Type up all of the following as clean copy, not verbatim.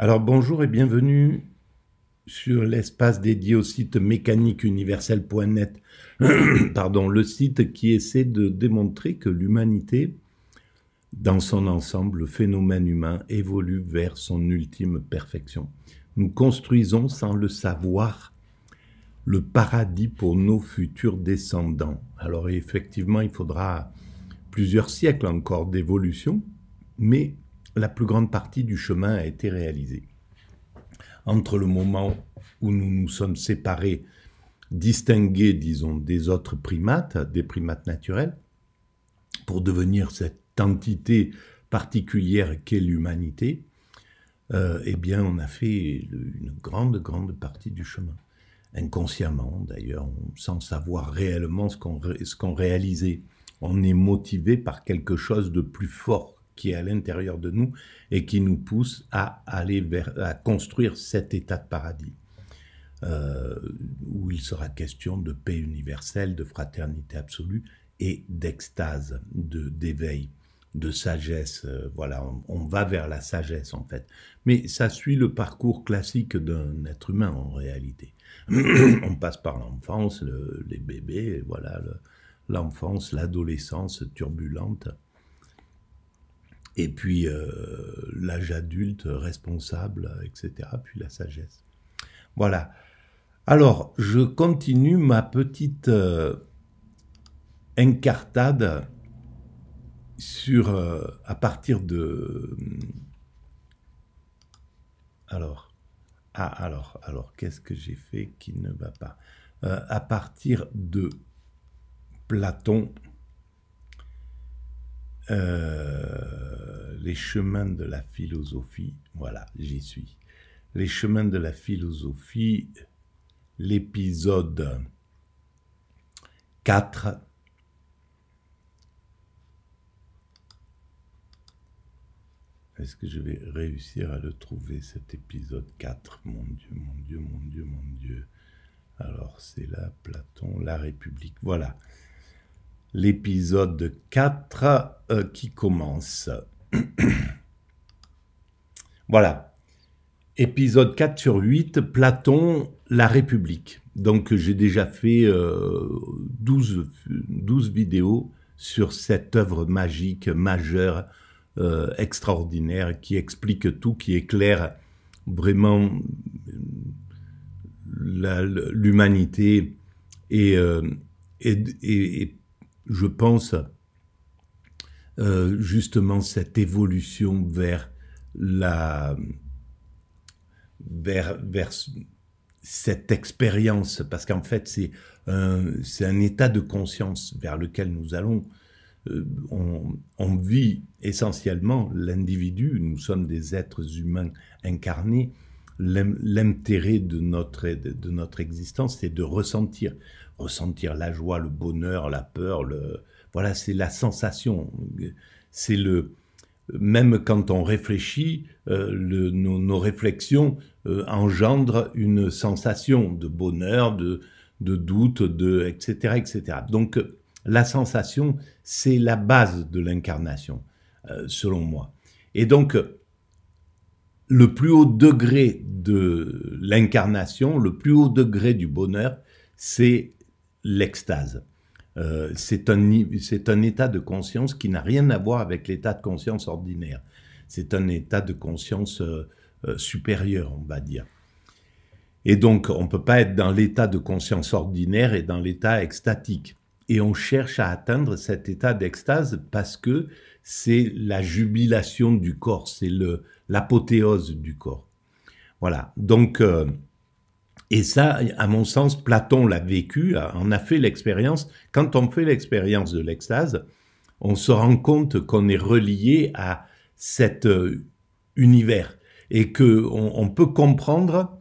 Alors bonjour et bienvenue sur l'espace dédié au site mécaniqueuniverselle.net, pardon, le site qui essaie de démontrer que l'humanité, dans son ensemble, le phénomène humain, évolue vers son ultime perfection. Nous construisons, sans le savoir, le paradis pour nos futurs descendants. Alors effectivement, il faudra plusieurs siècles encore d'évolution, mais la plus grande partie du chemin a été réalisée. Entre le moment où nous nous sommes séparés, distingués, disons, des autres primates, des primates naturels, pour devenir cette entité particulière qu'est l'humanité, eh bien, on a fait une grande partie du chemin. Inconsciemment, d'ailleurs, sans savoir réellement ce qu'on réalisait. On est motivé par quelque chose de plus fort qui est à l'intérieur de nous et qui nous pousse à à construire cet état de paradis, où il sera question de paix universelle, de fraternité absolue et d'extase, d'éveil, de sagesse. Voilà, on va vers la sagesse en fait. Mais ça suit le parcours classique d'un être humain en réalité. On passe par l'enfance, les bébés, voilà, l'enfance, l'adolescence turbulente, et puis l'âge adulte responsable, etc., puis la sagesse. Voilà. Alors, je continue ma petite incartade à partir de... Alors, qu'est-ce que j'ai fait qui ne va pas? À partir de Platon, les chemins de la philosophie, voilà, j'y suis. Les chemins de la philosophie, l'épisode 4. Est-ce que je vais réussir à le trouver, cet épisode 4? Mon Dieu, mon Dieu, mon Dieu, mon Dieu. Alors, c'est là, Platon, la République. Voilà. L'épisode 4 qui commence. Voilà. Épisode 4 sur 8, Platon, la République. Donc, j'ai déjà fait 12 vidéos sur cette œuvre magique, majeure, extraordinaire, qui explique tout, qui éclaire vraiment l'humanité et je pense justement cette évolution vers cette expérience, parce qu'en fait c'est un état de conscience vers lequel nous allons. On vit essentiellement l'individu, nous sommes des êtres humains incarnés. L'intérêt de notre existence, c'est de ressentir la joie, le bonheur, la peur, voilà, c'est la sensation. C'est même quand on réfléchit, nos réflexions engendrent une sensation de bonheur, de doute, etc., etc. Donc, la sensation, c'est la base de l'incarnation, selon moi. Et donc, le plus haut degré de l'incarnation, le plus haut degré du bonheur, c'est l'extase. C'est un état de conscience qui n'a rien à voir avec l'état de conscience ordinaire. C'est un état de conscience supérieur, on va dire. Et donc, on ne peut pas être dans l'état de conscience ordinaire et dans l'état extatique. Et on cherche à atteindre cet état d'extase parce que c'est la jubilation du corps, c'est l'apothéose du corps. Voilà, donc, et ça, à mon sens, Platon l'a vécu, en a fait l'expérience. Quand on fait l'expérience de l'extase, on se rend compte qu'on est relié à cet univers et qu'on peut comprendre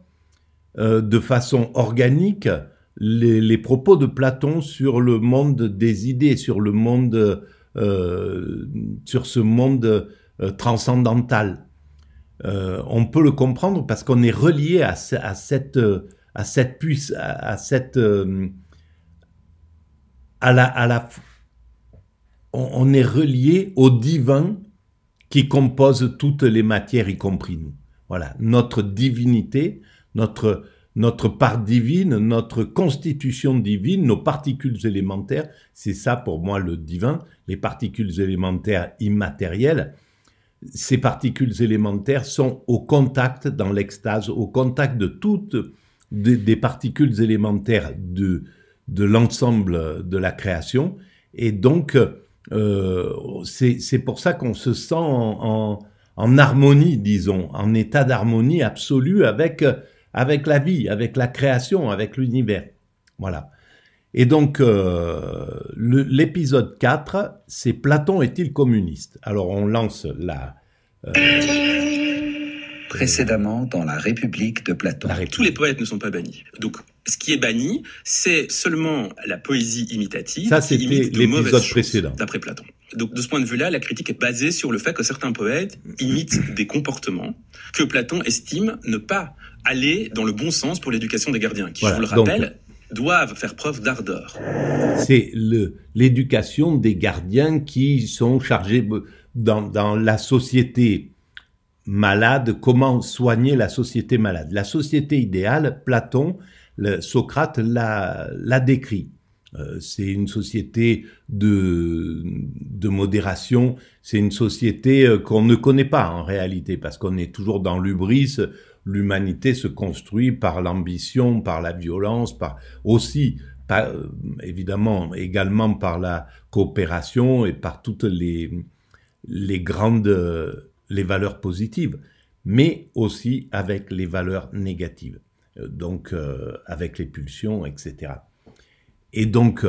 de façon organique les propos de Platon sur le monde des idées, sur le monde, sur ce monde transcendantal. On peut le comprendre parce qu'on est relié à cette on est relié au divin qui compose toutes les matières, y compris nous. Voilà, notre divinité, notre part divine, notre constitution divine, nos particules élémentaires, c'est ça pour moi le divin, les particules élémentaires immatérielles. Ces particules élémentaires sont au contact, dans l'extase, au contact de toutes des particules élémentaires de l'ensemble de la création. Et donc, c'est pour ça qu'on se sent en harmonie, disons, en état d'harmonie absolue avec la vie, avec la création, avec l'univers. Voilà. Et donc, l'épisode 4, c'est Platon est-il communiste? Alors, on lance la... Précédemment, dans la République de Platon. Tous les poètes ne sont pas bannis. Donc, ce qui est banni, c'est seulement la poésie imitative. Ça, c'était l'épisode précédent. D'après Platon. Donc, de ce point de vue-là, la critique est basée sur le fait que certains poètes imitent des comportements que Platon estime ne pas aller dans le bon sens pour l'éducation des gardiens, qui, voilà, je vous le rappelle, doivent faire preuve d'ardeur. C'est l'éducation des gardiens qui sont chargés dans la société malade, comment soigner la société malade. La société idéale, Platon, Socrate l'a décrit. C'est une société de modération, c'est une société qu'on ne connaît pas en réalité, parce qu'on est toujours dans l'hubris. L'humanité se construit par l'ambition, par la violence, évidemment, également par la coopération et par toutes les valeurs positives, mais aussi avec les valeurs négatives, donc avec les pulsions, etc. Et donc,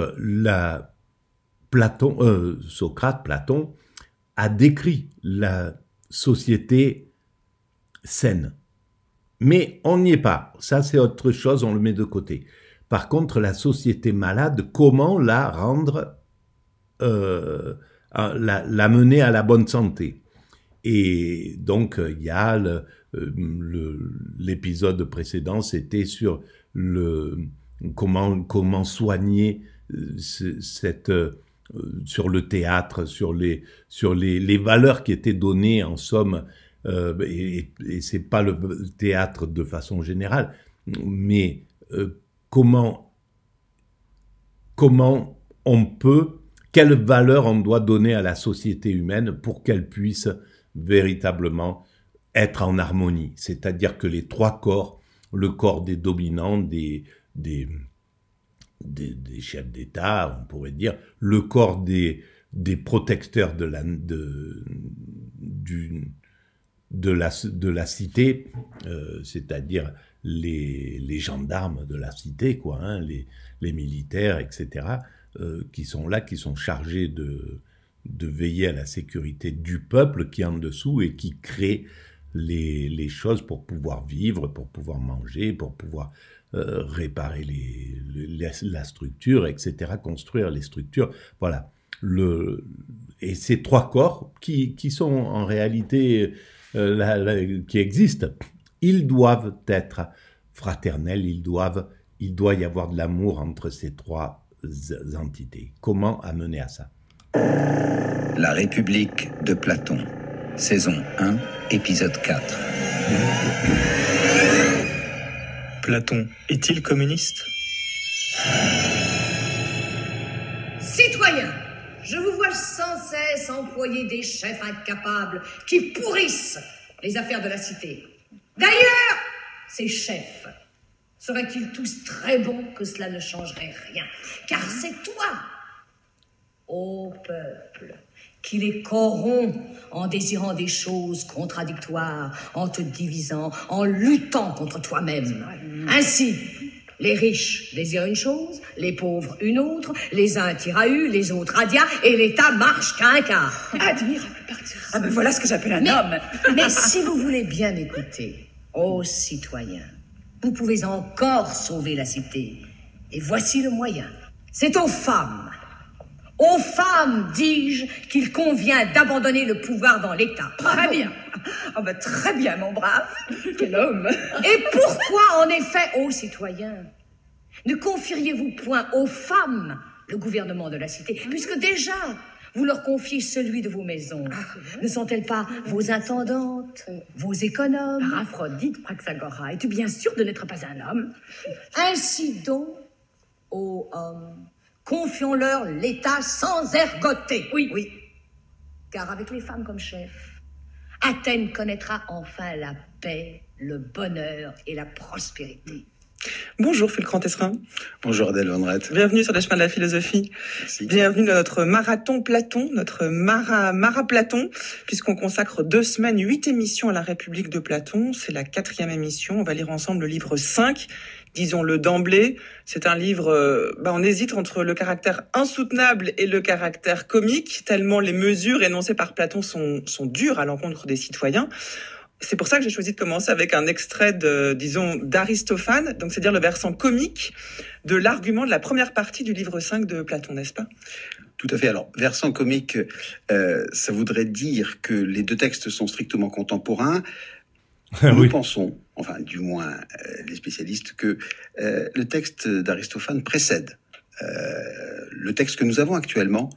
Socrate, Platon, a décrit la société saine. Mais on n'y est pas. Ça, c'est autre chose, on le met de côté. Par contre, la société malade, comment la rendre, la mener à la bonne santé? Et donc, il y a l'épisode précédent, c'était sur comment soigner sur le théâtre, sur les valeurs qui étaient données, en somme, et c'est pas le théâtre de façon générale, mais comment on peut, quelle valeur on doit donner à la société humaine pour qu'elle puisse véritablement être en harmonie. C'est-à-dire que les trois corps, le corps des dominants, des chefs d'État, on pourrait dire, le corps des protecteurs de la cité, c'est-à-dire les gendarmes de la cité, quoi, hein, les militaires, etc., qui sont là, qui sont chargés de veiller à la sécurité du peuple qui est en dessous et qui crée les choses pour pouvoir vivre, pour pouvoir manger, pour pouvoir réparer la structure, etc., construire les structures. Voilà. Et ces trois corps qui sont en réalité, qui existent, ils doivent être fraternels, il doit y avoir de l'amour entre ces trois entités. Comment amener à ça? La République de Platon, saison 1, épisode 4. Platon est-il communiste? Citoyens, je vous vois sans cesse employer des chefs incapables qui pourrissent les affaires de la cité. D'ailleurs, ces chefs seraient-ils tous très bons que cela ne changerait rien? Car c'est toi, ô peuple, qui les corrompt en désirant des choses contradictoires, en te divisant, en luttant contre toi-même. Ainsi, les riches désirent une chose, les pauvres une autre, les uns tirent à U, les autres à dia, et l'État marche qu'à un quart. Admirable parti. Ah ben voilà ce que j'appelle un homme. Mais si vous voulez bien écouter, ô citoyens, vous pouvez encore sauver la cité. Et voici le moyen. C'est aux femmes, dis-je, qu'il convient d'abandonner le pouvoir dans l'État. Très bien. Oh ben très bien, mon brave. Quel homme. Et pourquoi, en effet, ô citoyens, ne confieriez-vous point aux femmes le gouvernement de la cité, puisque déjà, vous leur confiez celui de vos maisons. Ne sont-elles pas vos intendantes, vos économes? Par Aphrodite, Praxagora, es-tu bien sûr de n'être pas un homme? Ainsi donc, ô hommes, confions-leur l'État sans ergoter. Oui. Car avec les femmes comme chef, Athènes connaîtra enfin la paix, le bonheur et la prospérité. Bonjour Fulcran Tesserin. Bonjour Adèle Van Rett. Bienvenue sur les chemins de la philosophie. Merci. Bienvenue dans notre marathon Platon, notre Mara Platon, puisqu'on consacre 2 semaines, 8 émissions à la République de Platon. C'est la 4e émission. On va lire ensemble le livre 5. Disons-le d'emblée, c'est un livre, on hésite entre le caractère insoutenable et le caractère comique, tellement les mesures énoncées par Platon sont dures à l'encontre des citoyens. C'est pour ça que j'ai choisi de commencer avec un extrait d'Aristophane, donc c'est-à-dire le versant comique de l'argument de la première partie du livre 5 de Platon, n'est-ce pas ? Tout à fait. Alors, versant comique, ça voudrait dire que les 2 textes sont strictement contemporains. Nous pensons, enfin du moins les spécialistes, que le texte d'Aristophane précède le texte que nous avons actuellement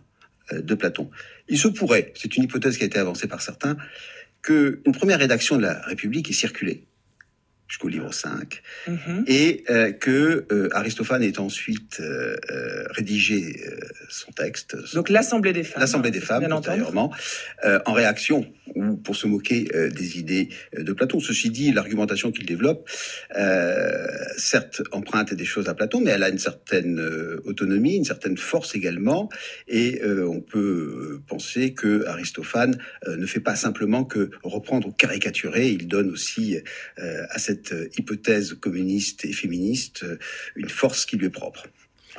de Platon. Il se pourrait, c'est une hypothèse qui a été avancée par certains, qu'une première rédaction de la République ait circulé jusqu'au livre 5, et que Aristophane ait ensuite rédigé son texte. Donc l'Assemblée des femmes. L'Assemblée des femmes, ultérieurement, en réaction ou pour se moquer des idées de Platon. Ceci dit, l'argumentation qu'il développe, certes, emprunte des choses à Platon, mais elle a une certaine autonomie, une certaine force également, et on peut penser que Aristophane ne fait pas simplement que reprendre ou caricaturer, il donne aussi à cette hypothèse communiste et féministe une force qui lui est propre.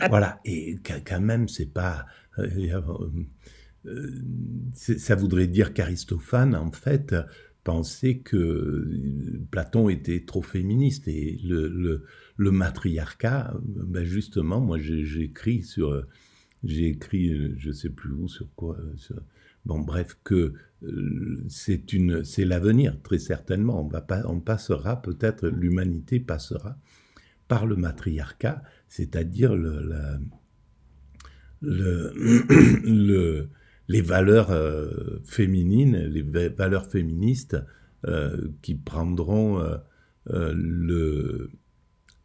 Voilà, et quand même, c'est pas... ça voudrait dire qu'Aristophane, en fait, pensait que Platon était trop féministe, et le matriarcat, justement, moi j'ai écrit, je sais plus où, sur quoi... Bon, bref, que c'est l'avenir, très certainement. On passera, peut-être, l'humanité passera par le matriarcat, c'est-à-dire les valeurs féminines, les valeurs féministes qui prendront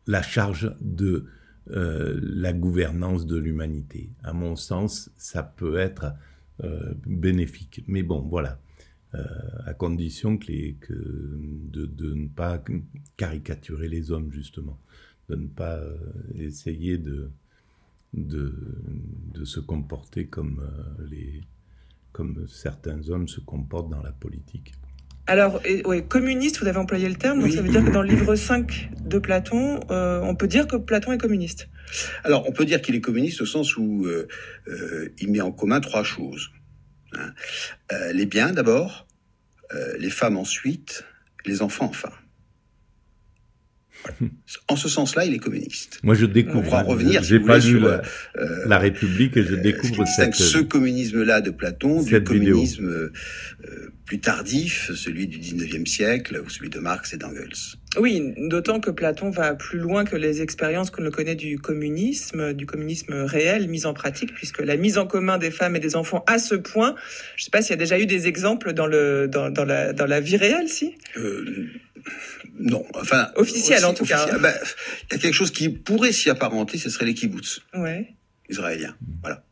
la charge de la gouvernance de l'humanité. À mon sens, ça peut être bénéfique. Mais bon, voilà, à condition de ne pas caricaturer les hommes, justement, de ne pas essayer de se comporter comme certains hommes se comportent dans la politique. Alors, communiste, vous avez employé le terme, donc oui. Ça veut dire que dans le livre 5 de Platon, on peut dire que Platon est communiste. Alors, on peut dire qu'il est communiste au sens où il met en commun 3 choses. Les biens d'abord, les femmes ensuite, les enfants enfin. En ce sens-là, il est communiste. Moi, je découvre. On pourra revenir. J'ai pas lu la République et je découvre ce communisme-là de Platon du communisme plus tardif, celui du 19e siècle ou celui de Marx et d'Engels. Oui, d'autant que Platon va plus loin que les expériences que l'on connaît du communisme réel, mis en pratique, puisque la mise en commun des femmes et des enfants à ce point, je ne sais pas s'il y a déjà eu des exemples dans la vie réelle, si non, enfin... Officiel, en tout cas. Il y a quelque chose qui pourrait s'y apparenter, ce serait les kibbutz. Ouais. Israéliens, voilà.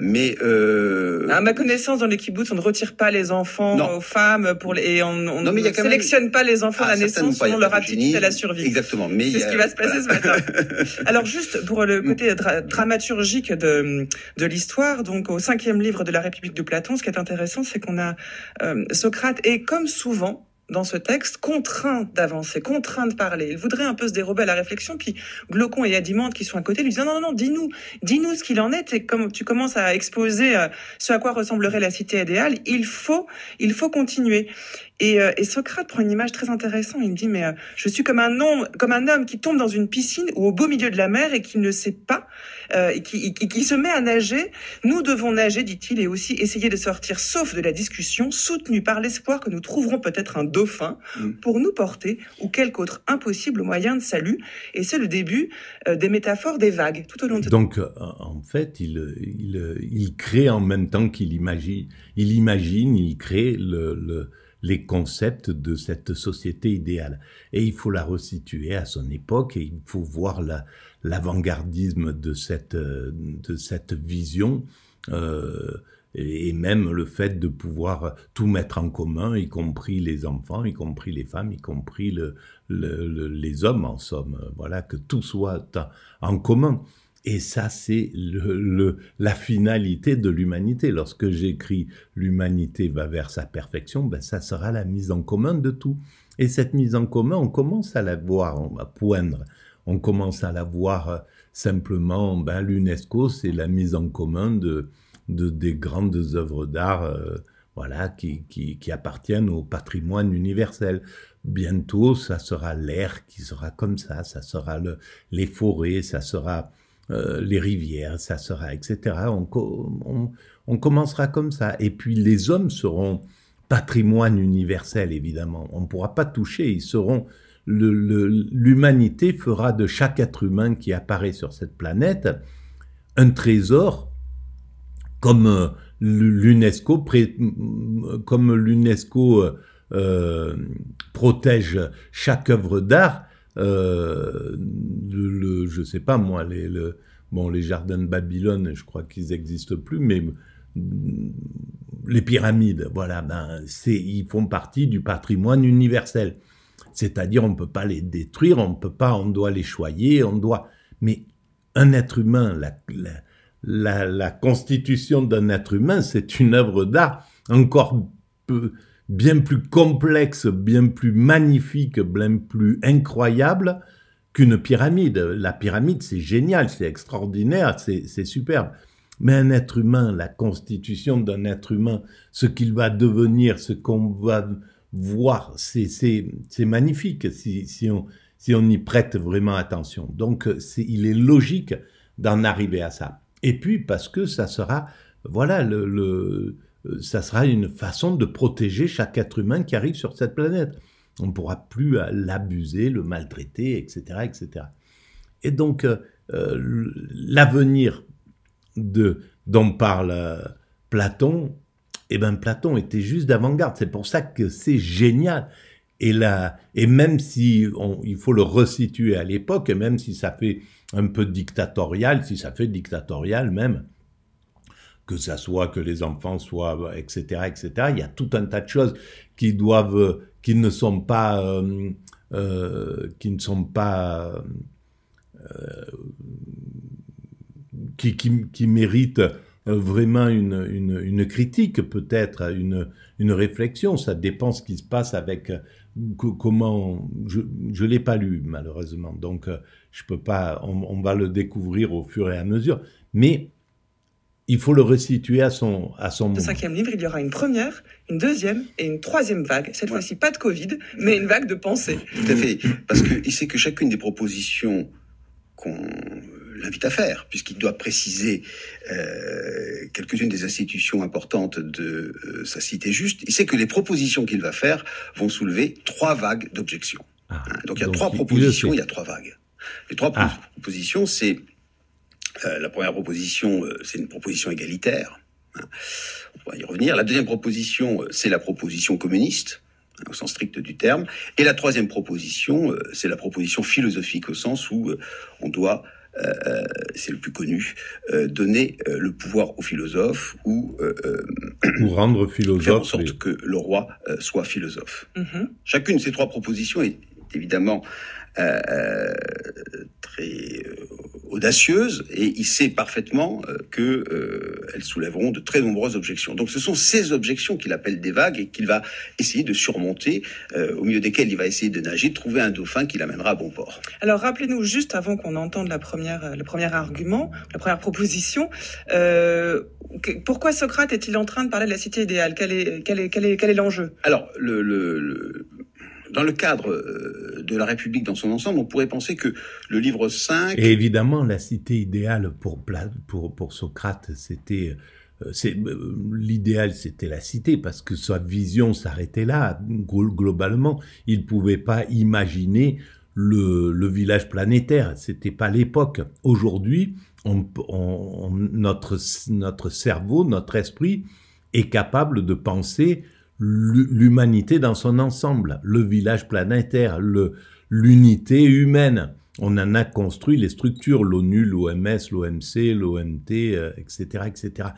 Mais à ma connaissance, dans les kibbutz, on ne retire pas les enfants aux femmes et on ne sélectionne pas les enfants à la naissance selon leur aptitude à la survie. Exactement. C'est ce qui va se passer ce matin. Alors juste pour le côté dramaturgique de l'histoire, donc au 5e livre de la République de Platon, ce qui est intéressant, c'est qu'on a Socrate et comme souvent dans ce texte, contraint d'avancer, contraint de parler. Il voudrait un peu se dérober à la réflexion, puis Glaucon et Adimandre qui sont à côté lui disent non, dis-nous ce qu'il en est, et comme tu commences à exposer ce à quoi ressemblerait la cité idéale, il faut continuer. Et Socrate prend une image très intéressante. Il me dit mais je suis comme un homme qui tombe dans une piscine ou au beau milieu de la mer et qui ne sait pas, et qui se met à nager. Nous devons nager, dit-il, et aussi essayer de sortir sauf de la discussion, soutenu par l'espoir que nous trouverons peut-être un dos dauphin pour nous porter, ou quelque autre impossible moyen de salut. Et c'est le début des métaphores des vagues, tout au long de... Donc, en fait, il crée en même temps qu'il imagine, il crée les concepts de cette société idéale. Et il faut la resituer à son époque, et il faut voir l'avant-gardisme de cette vision, et même le fait de pouvoir tout mettre en commun, y compris les enfants, y compris les femmes, y compris les hommes, en somme. Voilà, que tout soit en commun. Et ça, c'est la finalité de l'humanité. Lorsque j'écris « l'humanité va vers sa perfection », ben ça sera la mise en commun de tout. Et cette mise en commun, on commence à la voir, à poindre. On commence à la voir simplement, l'UNESCO, c'est la mise en commun des grandes œuvres d'art, voilà, qui appartiennent au patrimoine universel. Bientôt, ça sera l'air qui sera comme ça sera les forêts, ça sera les rivières, ça sera, etc. On commencera comme ça. Et puis les hommes seront patrimoine universel, évidemment. On ne pourra pas toucher, ils seront... L'humanité fera de chaque être humain qui apparaît sur cette planète un trésor, comme l'UNESCO protège chaque œuvre d'art. Je sais pas moi, les jardins de Babylone, je crois qu'ils n'existent plus, mais les pyramides, voilà, ils font partie du patrimoine universel. C'est-à-dire, on peut pas les détruire, on doit les choyer, mais un être humain, la constitution d'un être humain, c'est une œuvre d'art encore bien plus complexe, bien plus magnifique, bien plus incroyable qu'une pyramide. La pyramide, c'est génial, c'est extraordinaire, c'est superbe. Mais un être humain, la constitution d'un être humain, ce qu'il va devenir, ce qu'on va voir, c'est magnifique si on y prête vraiment attention. Donc, il est logique d'en arriver à ça. Et puis, parce que ça sera, voilà, ça sera une façon de protéger chaque être humain qui arrive sur cette planète. On ne pourra plus l'abuser, le maltraiter, etc., etc. Et donc, l'avenir dont parle Platon, Platon était juste d'avant-garde. C'est pour ça que c'est génial. Et même si il faut le resituer à l'époque, et même si ça fait un peu dictatorial, même, que ça soit que les enfants soient, etc., etc., il y a tout un tas de choses qui ne sont pas, qui méritent vraiment une critique, peut-être une réflexion. Ça dépend ce qui se passe avec comment. Je l'ai pas lu malheureusement, donc je peux pas. On va le découvrir au fur et à mesure, mais il faut le resituer à son moment. Dans le 5e livre, il y aura une première, une deuxième et une troisième vague. Cette fois-ci, pas de Covid, mais une vague de pensée. Tout à fait, parce qu'il sait que chacune des propositions qu'on l'invite à faire, puisqu'il doit préciser quelques-unes des institutions importantes de sa cité juste, il sait que les propositions qu'il va faire vont soulever 3 vagues d'objections. Donc il y a 3 propositions, il y a 3 vagues. Les 3 propositions, c'est... la première proposition, c'est une proposition égalitaire. On va y revenir. La deuxième proposition, c'est la proposition communiste, au sens strict du terme. Et la troisième proposition, c'est la proposition philosophique, au sens où on doit, c'est le plus connu, donner le pouvoir aux philosophes ou rendre philosophe, faire en sorte que le roi soit philosophe. Chacune de ces 3 propositions est évidemment très audacieuse, et il sait parfaitement qu'elles soulèveront de très nombreuses objections. Donc ce sont ces objections qu'il appelle des vagues et qu'il va essayer de surmonter, au milieu desquelles il va essayer de nager, de trouver un dauphin qui l'amènera à bon port. Alors rappelez-nous, juste avant qu'on entende le premier argument, la première proposition, pourquoi Socrate est-il en train de parler de la cité idéale? Quel est l'enjeu? Alors, dans le cadre de la République dans son ensemble, on pourrait penser que le livre 5... Et évidemment, la cité idéale pour Socrate, c'était l'idéal, c'était la cité, parce que sa vision s'arrêtait là. Globalement, il ne pouvait pas imaginer le village planétaire. C'était pas l'époque. Aujourd'hui, notre cerveau, notre esprit est capable de penser l'humanité dans son ensemble, le village planétaire, l'unité humaine. On en a construit les structures, l'ONU, l'OMS, l'OMC, l'OMT, etc., etc.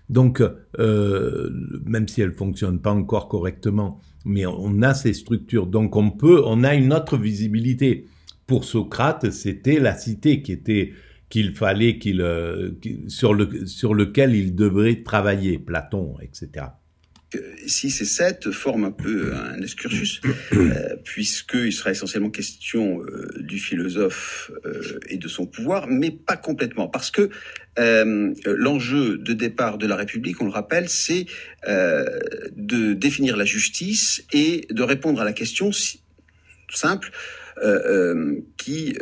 Donc, même si elles ne fonctionnent pas encore correctement, mais on a ces structures. Donc, on a une autre visibilité. Pour Socrate, c'était la cité qu'il fallait sur lequel il devrait travailler, Platon, etc. 6 et 7 forment un peu un excursus, puisqu'il sera essentiellement question du philosophe et de son pouvoir, mais pas complètement, parce que l'enjeu de départ de la République, on le rappelle, c'est de définir la justice et de répondre à la question simple qui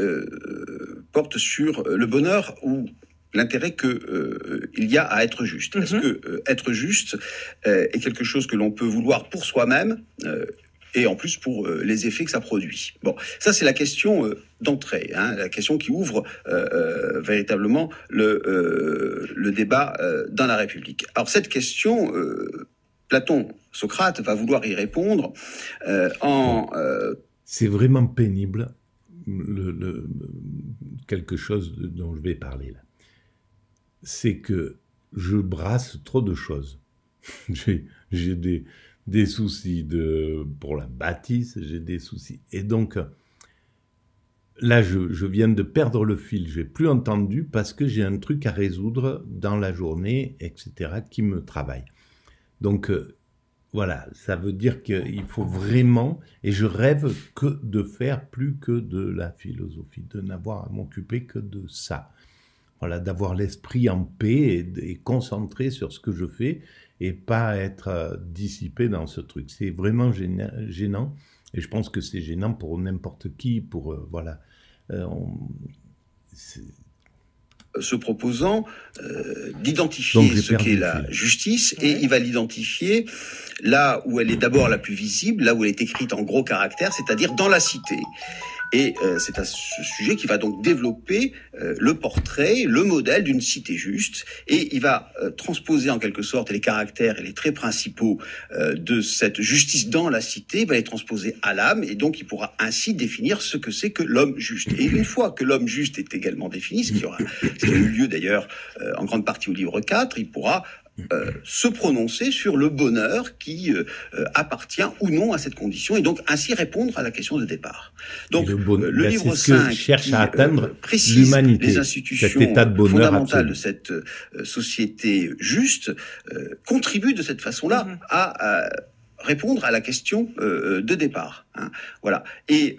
porte sur le bonheur ou l'intérêt qu'il y a à être juste. Est-ce que être juste est quelque chose que l'on peut vouloir pour soi-même et en plus pour les effets que ça produit? Bon, ça c'est la question d'entrée, hein, la question qui ouvre véritablement le débat dans la République. Alors cette question, Platon, Socrate va vouloir y répondre C'est vraiment pénible, quelque chose dont je vais parler là. C'est que je brasse trop de choses. J'ai des soucis pour la bâtisse, j'ai des soucis. Et donc, là, je viens de perdre le fil. Je n'ai plus entendu parce que j'ai un truc à résoudre dans la journée, etc., qui me travaille. Donc, voilà, ça veut dire qu'il faut vraiment, et je rêve que de faire plus que de la philosophie, de n'avoir à m'occuper que de ça. Voilà, d'avoir l'esprit en paix et concentré sur ce que je fais et pas être dissipé dans ce truc. C'est vraiment gênant et je pense que c'est gênant pour n'importe qui, voilà. Se proposant d'identifier ce qu'est la justice, et il va l'identifier là où elle est d'abord la plus visible, là où elle est écrite en gros caractères, c'est-à-dire dans la cité. Et c'est à ce sujet qu'il va donc développer le portrait, le modèle d'une cité juste, et il va transposer en quelque sorte les caractères et les traits principaux de cette justice dans la cité, il va les transposer à l'âme, et donc il pourra ainsi définir ce que c'est que l'homme juste. Et une fois que l'homme juste est également défini, ce qui a eu lieu d'ailleurs en grande partie au livre 4, il pourra se prononcer sur le bonheur qui appartient ou non à cette condition, et donc ainsi répondre à la question de départ. Donc le livre 5 cherche à atteindre précise l'humanité, les institutions cet état de bonheur fondamentales absolu de cette société juste, contribue de cette façon-là à répondre à la question de départ. Hein, voilà. Et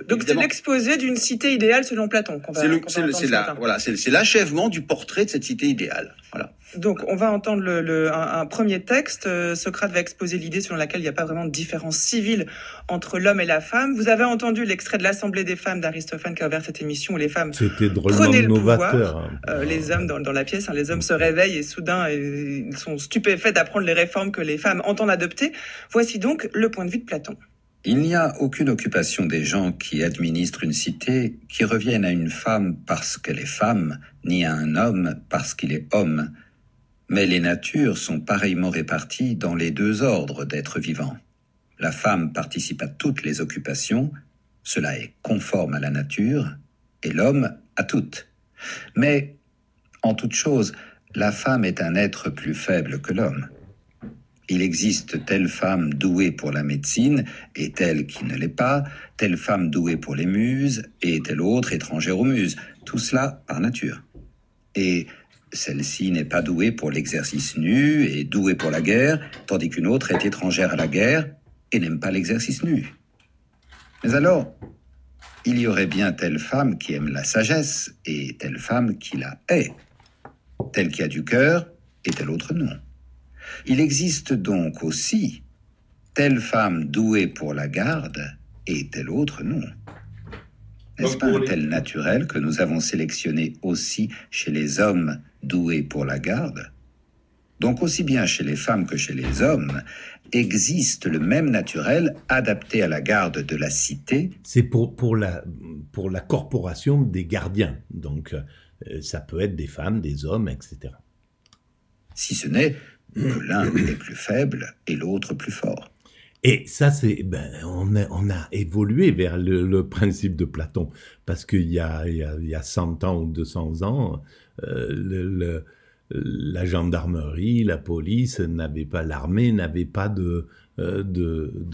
donc c'est l'exposé d'une cité idéale selon Platon. C'est l'achèvement du portrait de cette cité idéale. Voilà. Donc on va entendre un premier texte. Socrate va exposer l'idée selon laquelle il n'y a pas vraiment de différence civile entre l'homme et la femme. Vous avez entendu l'extrait de l'Assemblée des femmes d'Aristophane qui a ouvert cette émission où les femmes prenaient le pouvoir. Les hommes dans la pièce, les hommes se réveillent et soudain ils sont stupéfaits d'apprendre les réformes que les femmes entendent adopter. Voici donc le point de vue de Platon. Il n'y a aucune occupation des gens qui administrent une cité qui revienne à une femme parce qu'elle est femme, ni à un homme parce qu'il est homme. Mais les natures sont pareillement réparties dans les deux ordres d'êtres vivants. La femme participe à toutes les occupations, cela est conforme à la nature, et l'homme à toutes. Mais, en toute chose, la femme est un être plus faible que l'homme. Il existe telle femme douée pour la médecine et telle qui ne l'est pas, telle femme douée pour les muses et telle autre étrangère aux muses. Tout cela par nature. Et celle-ci n'est pas douée pour l'exercice nu et douée pour la guerre, tandis qu'une autre est étrangère à la guerre et n'aime pas l'exercice nu. Mais alors, il y aurait bien telle femme qui aime la sagesse et telle femme qui la hait, telle qui a du cœur et telle autre non. Il existe donc aussi telle femme douée pour la garde et telle autre non. N'est-ce pas un tel naturel que nous avons sélectionné aussi chez les hommes doués pour la garde? Donc aussi bien chez les femmes que chez les hommes, existe le même naturel adapté à la garde de la cité. C'est pour la corporation des gardiens. Donc ça peut être des femmes, des hommes, etc. Si ce n'est que l'un est plus faible et l'autre plus fort. Et ça, on a évolué vers le principe de Platon, parce qu'il y a 100 ans ou 200 ans, la gendarmerie, la police l'armée n'avait pas de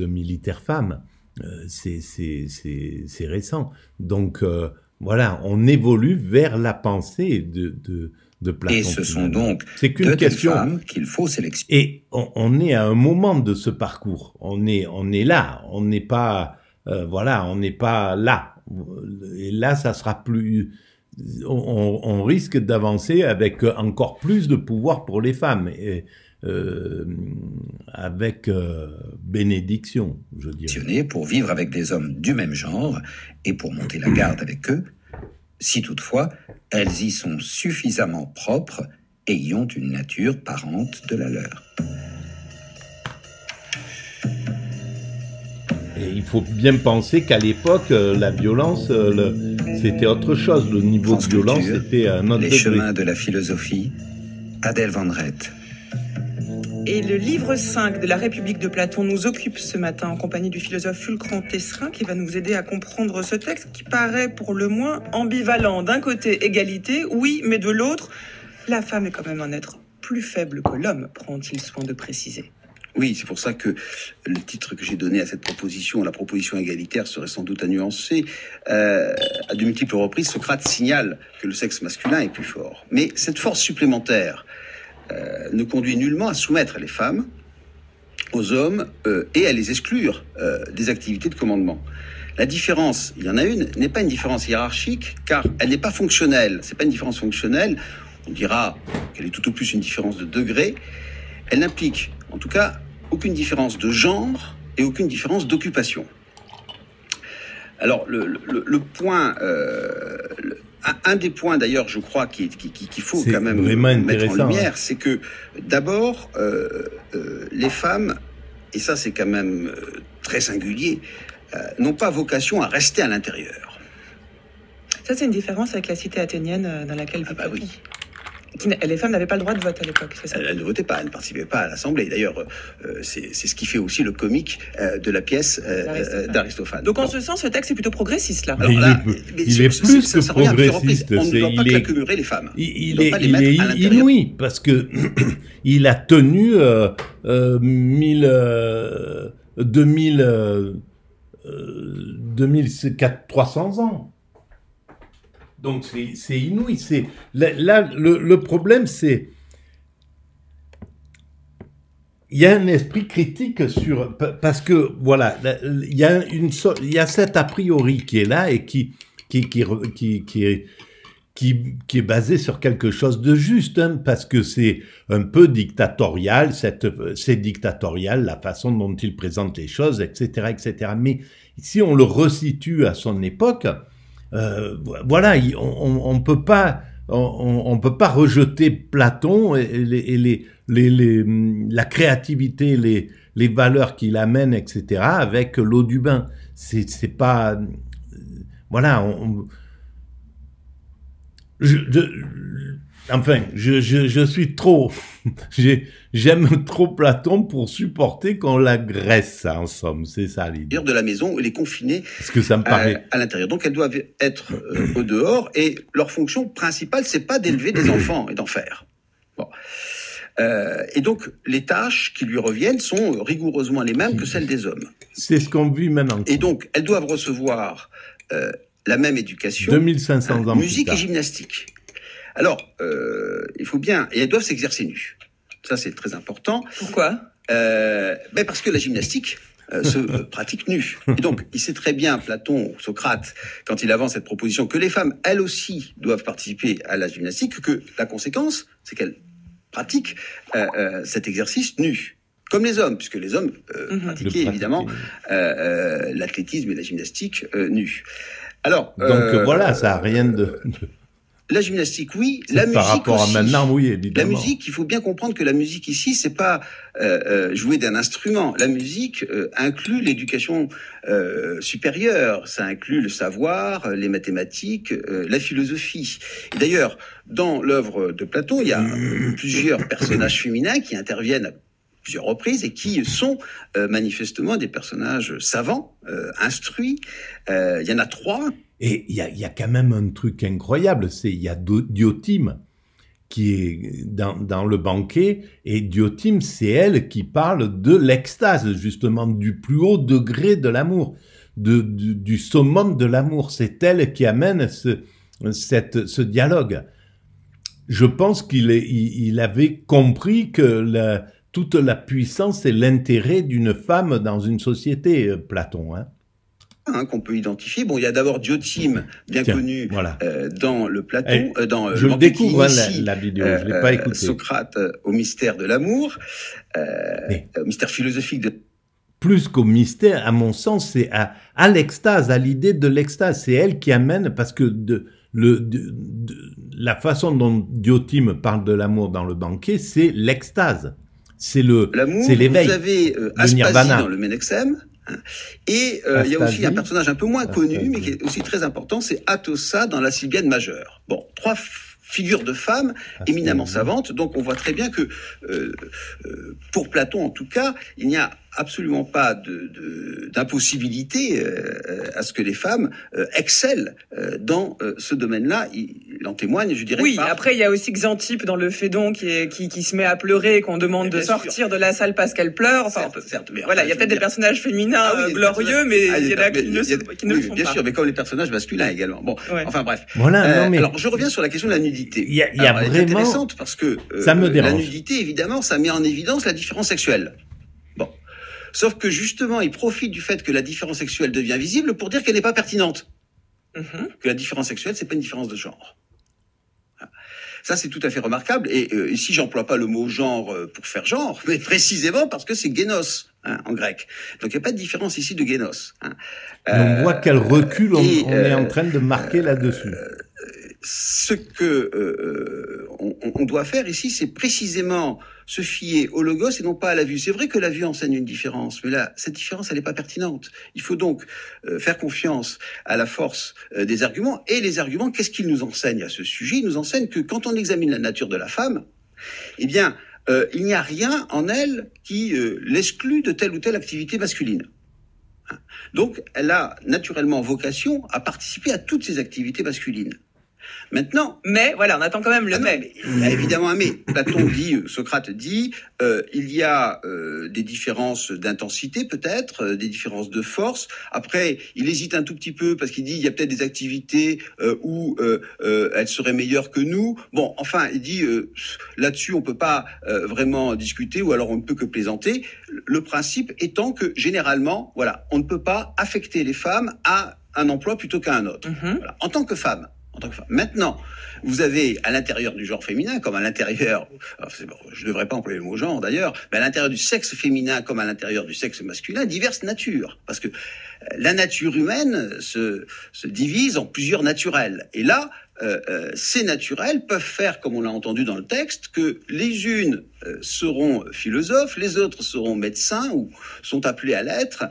militaires femmes. C'est récent. Donc voilà, on évolue vers la pensée de Platon. Et ce sont donc c'est qu'une question femmes qu'il faut sélectionner. Et on est à un moment de ce parcours. On est là. On n'est pas on n'est pas là. Et là, ça sera plus. On risque d'avancer avec encore plus de pouvoir pour les femmes, et avec bénédiction, je dirais. Pour vivre avec des hommes du même genre et pour monter la garde avec eux, si toutefois elles y sont suffisamment propres et y ont une nature parente de la leur. Et il faut bien penser qu'à l'époque, la violence, c'était autre chose. Le niveau de violence était un autre degré. Les chemins de la philosophie, Adèle Van Rett. Et le livre 5 de la République de Platon nous occupe ce matin en compagnie du philosophe Fulcran Tesserin qui va nous aider à comprendre ce texte qui paraît pour le moins ambivalent. D'un côté, égalité, oui, mais de l'autre, la femme est quand même un être plus faible que l'homme, prend-il soin de préciser. Oui, c'est pour ça que le titre que j'ai donné à cette proposition, la proposition égalitaire, serait sans doute à nuancer. À de multiples reprises, Socrate signale que le sexe masculin est plus fort. Mais cette force supplémentaire ne conduit nullement à soumettre les femmes aux hommes et à les exclure des activités de commandement. La différence, il y en a une, n'est pas une différence hiérarchique, car elle n'est pas fonctionnelle. C'est pas une différence fonctionnelle. On dira qu'elle est tout au plus une différence de degré. Elle n'implique, en tout cas, aucune différence de genre et aucune différence d'occupation. Alors, le point, un des points d'ailleurs, je crois, qu'il faut quand même mettre en lumière, c'est que d'abord, les femmes, et ça c'est quand même très singulier, n'ont pas vocation à rester à l'intérieur. Ça, c'est une différence avec la cité athénienne dans laquelle vit Platon. Les femmes n'avaient pas le droit de vote à l'époque, c'est ça? Elles ne votaient pas, elles ne participaient pas à l'Assemblée. D'ailleurs, c'est ce qui fait aussi le comique de la pièce d'Aristophane. Donc en ce sens, ce texte est plutôt progressiste, là. Alors, il est plus que progressiste. On ne doit pas claquemurer les femmes. Il est inouï, parce que il a tenu 300 ans. Donc c'est inouï. Là, le problème, c'est il y a un esprit critique parce que voilà, il y a cet a priori qui est là et qui est basé sur quelque chose de juste, hein, parce que c'est un peu dictatorial, c'est dictatorial la façon dont il présente les choses, etc., etc. Mais si on le resitue à son époque, voilà, on peut pas rejeter Platon et la créativité, les valeurs qu'il amène, etc., avec l'eau du bain. C'est pas, voilà, je suis trop, j'aime trop Platon pour supporter qu'on l'agresse, en somme, c'est ça l'idée. De la maison, elle est confinée à l'intérieur. Donc elles doivent être au dehors, et leur fonction principale, c'est pas d'élever des enfants et d'en faire. Bon. Et donc les tâches qui lui reviennent sont rigoureusement les mêmes que celles des hommes. C'est ce qu'on vit maintenant. Et donc elles doivent recevoir la même éducation, 2500 ans musique et gymnastique. Alors, il faut bien, et elles doivent s'exercer nues. Ça, c'est très important. Pourquoi parce que la gymnastique se pratique nue. Et donc, il sait très bien, Platon, Socrate, quand il avance cette proposition, que les femmes, elles aussi, doivent participer à la gymnastique, que la conséquence, c'est qu'elles pratiquent cet exercice nu. Comme les hommes, puisque les hommes pratiquaient évidemment l'athlétisme et la gymnastique nus. Alors, donc voilà, ça n'a rien de... la gymnastique, oui. La musique par rapport aussi. à maintenant, oui, évidemment. La musique, il faut bien comprendre que la musique ici, c'est pas jouer d'un instrument. La musique inclut l'éducation supérieure. Ça inclut le savoir, les mathématiques, la philosophie. Et d'ailleurs, dans l'œuvre de Platon, il y a plusieurs personnages féminins qui interviennent à plusieurs reprises et qui sont manifestement des personnages savants, instruits. Il y en a 3. Et il y a quand même un truc incroyable, il y a Diotime qui est dans le banquet, et Diotime, c'est elle qui parle de l'extase, justement, du plus haut degré de l'amour, du summum de l'amour. C'est elle qui amène ce dialogue. Je pense qu'il avait compris que toute la puissance et l'intérêt d'une femme dans une société, Platon, hein. Qu'on peut identifier. Bon, il y a d'abord Diotime, bien connu voilà. Dans le Platon, dans je le découvre la vidéo, je l'ai pas écouté. Socrate au mystère de l'amour, au mystère philosophique de. Plus qu'au mystère, à mon sens, c'est à l'extase, à l'idée de l'extase. C'est elle qui amène, parce que la façon dont Diotime parle de l'amour dans le banquet, c'est l'extase, c'est l'éveil. Vous avez Aspasie dans le Ménexème. Et il y a aussi un personnage un peu moins connu, mais qui est aussi très important, c'est Atossa dans la Silbienne majeure. Bon, 3 figures de femmes éminemment savantes, donc on voit très bien que, pour Platon en tout cas, il n'y a absolument pas d'impossibilité à ce que les femmes excellent dans ce domaine-là. Il en témoigne, je dirais. Oui, après il y a aussi Xanthippe dans le Phédon qui se met à pleurer, qu'on demande de sortir de la salle parce qu'elle pleure. Enfin, certes, mais voilà, il y a peut-être des personnages féminins glorieux, mais il y en a qui ne le font pas. Bien sûr, mais comme les personnages masculins également. Bon, enfin bref. Voilà, alors je reviens sur la question de la nudité. Il y a vraiment. Elle est intéressante parce que ça me dérange. La nudité, évidemment, ça met en évidence la différence sexuelle. Bon. Sauf que justement, il profite du fait que la différence sexuelle devient visible pour dire qu'elle n'est pas pertinente. Que la différence sexuelle, c'est pas une différence de genre. Ça, c'est tout à fait remarquable. Et ici, j'emploie pas le mot genre pour faire genre, mais précisément parce que c'est génos, en grec. Donc, il n'y a pas de différence ici de génos. On voit qu'elle recule, on est en train de marquer là-dessus. Ce que on doit faire ici, c'est précisément se fier au logos et non pas à la vue. C'est vrai que la vue enseigne une différence, mais là, cette différence, elle n'est pas pertinente. Il faut donc faire confiance à la force des arguments. Et les arguments, qu'est-ce qu'ils nous enseignent à ce sujet? Ils nous enseignent que quand on examine la nature de la femme, eh bien, il n'y a rien en elle qui l'exclut de telle ou telle activité masculine. Donc, elle a naturellement vocation à participer à toutes ces activités masculines. Maintenant, mais voilà, on attend quand même le mais. Il y a évidemment un mais. Platon dit, Socrate dit, il y a des différences d'intensité peut-être, des différences de force. Après, il hésite un tout petit peu parce qu'il dit il y a peut-être des activités où elles seraient meilleures que nous. Bon, enfin, il dit là-dessus on peut pas vraiment discuter ou alors on ne peut que plaisanter. Le principe étant que généralement, voilà, on ne peut pas affecter les femmes à un emploi plutôt qu'à un autre. Voilà. En tant que femme. Maintenant, vous avez à l'intérieur du genre féminin, comme à l'intérieur, je ne devrais pas employer le mot genre d'ailleurs, mais à l'intérieur du sexe féminin comme à l'intérieur du sexe masculin, diverses natures. Parce que la nature humaine se divise en plusieurs naturels. Et là, ces naturels peuvent faire, comme on l'a entendu dans le texte, que les unes seront philosophes, les autres seront médecins ou sont appelés à l'être,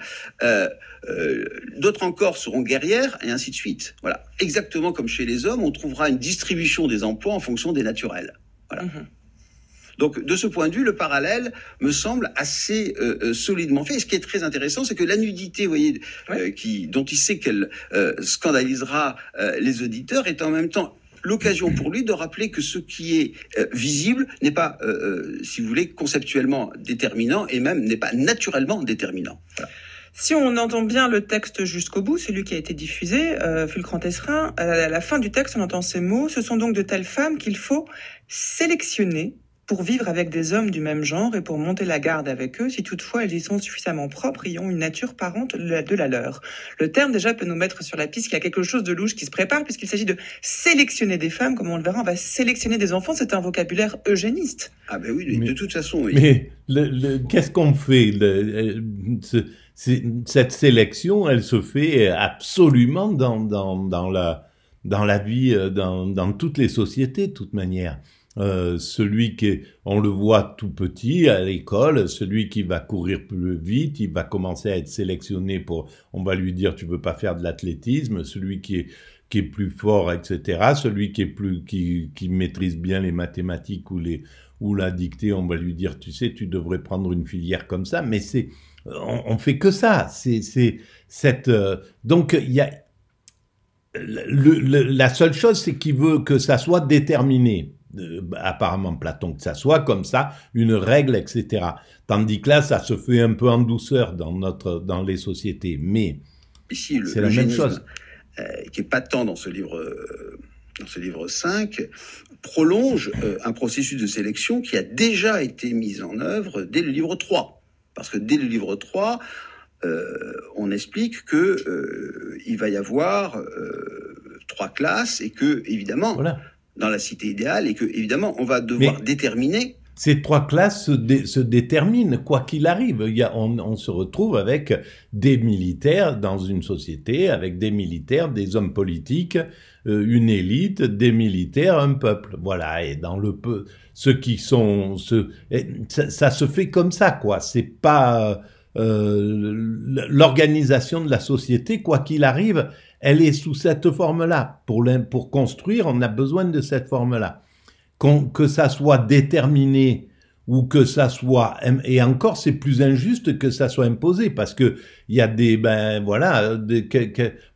d'autres encore seront guerrières, et ainsi de suite. Voilà. Exactement comme chez les hommes, on trouvera une distribution des emplois en fonction des naturels. Voilà. Donc, de ce point de vue, le parallèle me semble assez solidement fait. Et ce qui est très intéressant, c'est que la nudité, vous voyez, dont il sait qu'elle scandalisera les auditeurs, est en même temps l'occasion pour lui de rappeler que ce qui est visible n'est pas, si vous voulez, conceptuellement déterminant et même n'est pas naturellement déterminant. Voilà. Si on entend bien le texte jusqu'au bout, celui qui a été diffusé, Fulcran Tesserin, à la fin du texte, on entend ces mots. Ce sont donc de telles femmes qu'il faut sélectionner pour vivre avec des hommes du même genre et pour monter la garde avec eux, si toutefois elles y sont suffisamment propres et ont une nature parente de la leur. Le terme déjà peut nous mettre sur la piste qu'il y a quelque chose de louche qui se prépare, puisqu'il s'agit de sélectionner des femmes, comme on le verra, on va sélectionner des enfants, c'est un vocabulaire eugéniste. Ah ben oui, de toute façon, oui. Mais qu'est-ce qu'on fait cette sélection, elle se fait absolument dans dans la vie, dans toutes les sociétés, de toute manière. Celui on le voit tout petit à l'école, celui qui va courir plus vite, il va commencer à être sélectionné on va lui dire tu veux pas faire de l'athlétisme, celui qui est plus fort, etc. Celui qui maîtrise bien les mathématiques ou la dictée, on va lui dire tu sais tu devrais prendre une filière comme ça, mais on fait que ça. Donc il y a la seule chose, c'est qu'il veut que ça soit déterminé. Apparemment Platon, que ça soit comme ça, une règle, etc. Tandis que là, ça se fait un peu en douceur dans les sociétés. Mais ici, c'est la même chose. Qui est patent dans ce livre 5, prolonge un processus de sélection qui a déjà été mis en œuvre dès le livre 3. Parce que dès le livre 3, on explique que il va y avoir 3 classes et que, évidemment, voilà, dans la cité idéale, et que, évidemment, on va devoir déterminer. Ces 3 classes se déterminent, quoi qu'il arrive. On se retrouve avec des militaires dans une société, avec des militaires, des hommes politiques, une élite, des militaires, un peuple. Voilà. Et dans ceux qui sont, ça se fait comme ça, quoi. C'est pas, l'organisation de la société, quoi qu'il arrive, elle est sous cette forme-là. Pour construire, on a besoin de cette forme-là. Que ça soit déterminé ou que ça soit, et encore c'est plus injuste que ça soit imposé, parce que il y a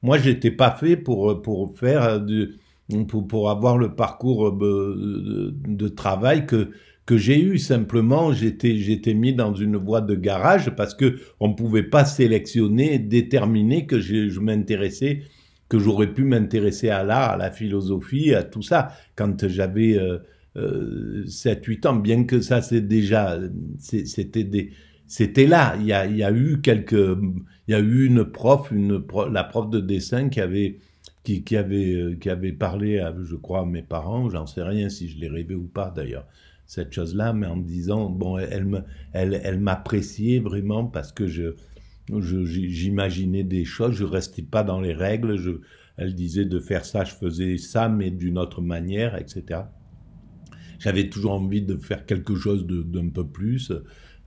moi j'étais pas fait pour faire pour avoir le parcours de travail que j'ai eu. Simplement j'étais mis dans une voie de garage parce que on pouvait pas sélectionner, déterminer que je m'intéressais, que j'aurais pu m'intéresser à l'art, à la philosophie, à tout ça quand j'avais 7-8 ans, bien que ça c'était là. Il y a eu une prof, la prof de dessin qui avait parlé à, je crois, à mes parents, j'en sais rien si je l'ai rêvé ou pas d'ailleurs, cette chose-là, mais en me disant, bon, elle m'appréciait vraiment parce que j'imaginais des choses, je restais pas dans les règles, elle disait de faire ça, je faisais ça, mais d'une autre manière, etc. J'avais toujours envie de faire quelque chose d'un peu plus,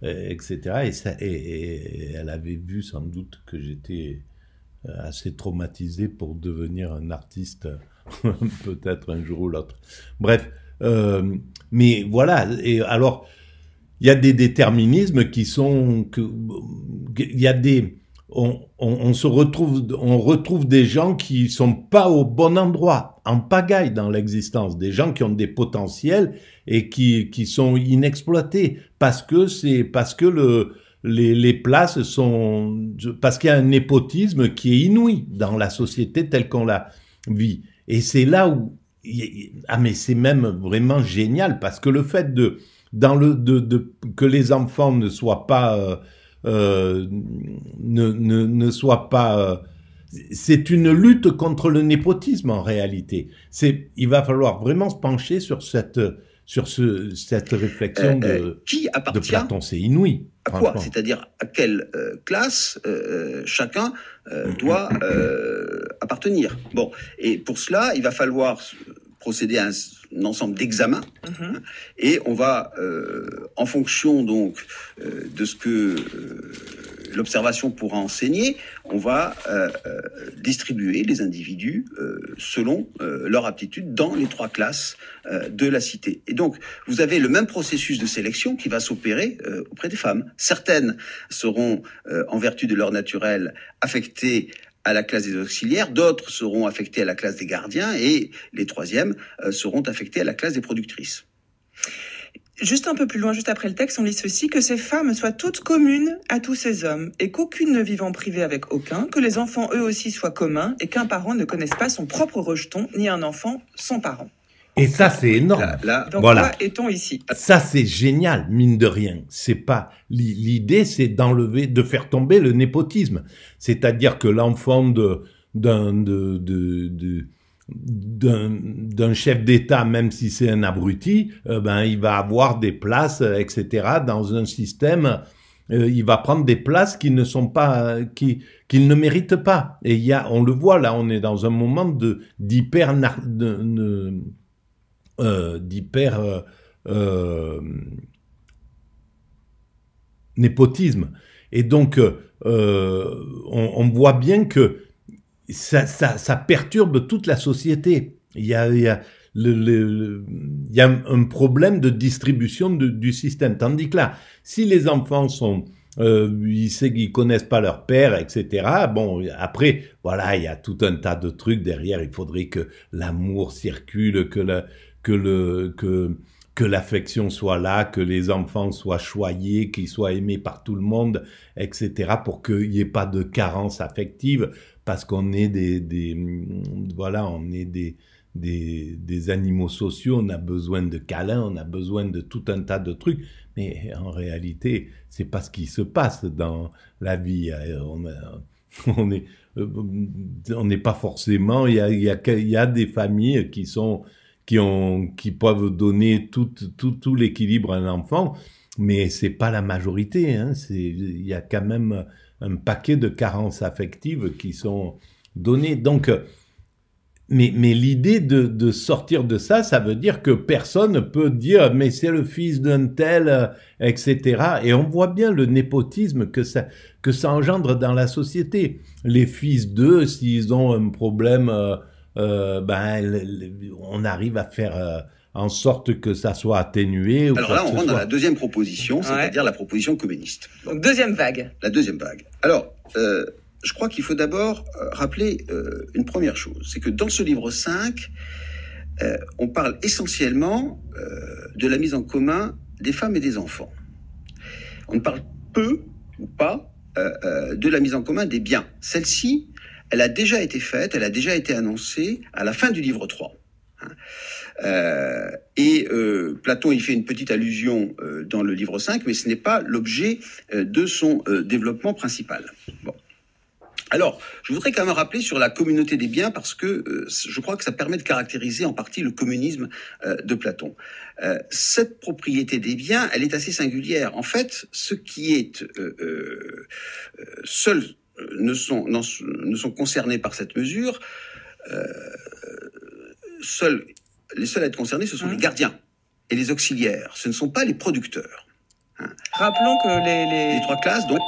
etc. Et elle avait vu sans doute que j'étais assez traumatisé pour devenir un artiste, peut-être un jour ou l'autre. Bref, mais voilà. Et alors, il y a des déterminismes qui sont, il y a on retrouve des gens qui sont pas au bon endroit, en pagaille dans l'existence, des gens qui ont des potentiels et qui sont inexploités parce que les places sont, parce qu'il y a un népotisme qui est inouï dans la société telle qu'on la vit. Et c'est là où, mais c'est même vraiment génial parce que le fait que les enfants ne soient pas ne soit pas. C'est une lutte contre le népotisme en réalité. Il va falloir vraiment se pencher sur cette réflexion de Platon. C'est inouï. À quoi ? C'est-à-dire à quelle classe chacun doit appartenir. Bon, et pour cela, il va falloir procéder à un ensemble d'examens, et on va, en fonction donc de ce que l'observation pourra enseigner, on va distribuer les individus selon leur aptitude dans les 3 classes de la cité. Et donc, vous avez le même processus de sélection qui va s'opérer auprès des femmes. Certaines seront, en vertu de leur naturel, affectées à la classe des auxiliaires, d'autres seront affectés à la classe des gardiens, et les 3e seront affectés à la classe des productrices. Juste un peu plus loin, juste après le texte, on lit ceci: que ces femmes soient toutes communes à tous ces hommes, et qu'aucune ne vive en privé avec aucun, que les enfants eux aussi soient communs, et qu'un parent ne connaisse pas son propre rejeton, ni un enfant son parent. Et ça, c'est énorme. Donc, voilà. Là est-on ici. Ça, c'est génial, mine de rien. C'est pas, l'idée, c'est de faire tomber le népotisme. C'est-à-dire que l'enfant d'un chef d'État, même si c'est un abruti, il va avoir des places, etc., dans un système il va prendre des places qui ne sont pas, qu'il ne mérite pas. Et on le voit là, on est dans un moment d'hyper népotisme. Et donc, on voit bien que ça perturbe toute la société. Il y a un problème de distribution du système. Tandis que là, si les enfants sont, ils connaissent pas leur père, etc. Bon, après, voilà, il y a tout un tas de trucs derrière. Il faudrait que l'amour circule, que l'affection soit là, que les enfants soient choyés, qu'ils soient aimés par tout le monde, etc. pour qu'il n'y ait pas de carence affective, parce qu'on est des animaux sociaux, on a besoin de câlins, on a besoin de tout un tas de trucs, mais en réalité, c'est pas ce qui se passe dans la vie. On n'est pas forcément, il y a des familles qui peuvent donner tout l'équilibre à un enfant, mais c'est pas la majorité, hein. Il y a quand même un paquet de carences affectives qui sont données. Donc, mais l'idée de sortir de ça, ça veut dire que personne ne peut dire mais c'est le fils d'un tel, etc. Et on voit bien le népotisme que ça engendre dans la société. Les fils d'eux, s'ils ont un problème, on arrive à faire en sorte que ça soit atténué. Alors là, on rentre dans la deuxième proposition, c'est-à-dire la proposition communiste. Donc deuxième vague. La deuxième vague. Alors, je crois qu'il faut d'abord rappeler une première chose, c'est que dans ce livre 5, on parle essentiellement de la mise en commun des femmes et des enfants. On ne parle peu ou pas de la mise en commun des biens. Celle-ci, elle a déjà été faite, elle a déjà été annoncée à la fin du livre 3. Platon y fait une petite allusion dans le livre 5, mais ce n'est pas l'objet de son développement principal. Bon. Alors, je voudrais quand même rappeler sur la communauté des biens, parce que je crois que ça permet de caractériser en partie le communisme de Platon. Cette propriété des biens, elle est assez singulière. En fait, ce qui est seuls ne sont concernés par cette mesure. Les seuls à être concernés, ce sont les gardiens et les auxiliaires. Ce ne sont pas les producteurs. Rappelons que les trois classes, donc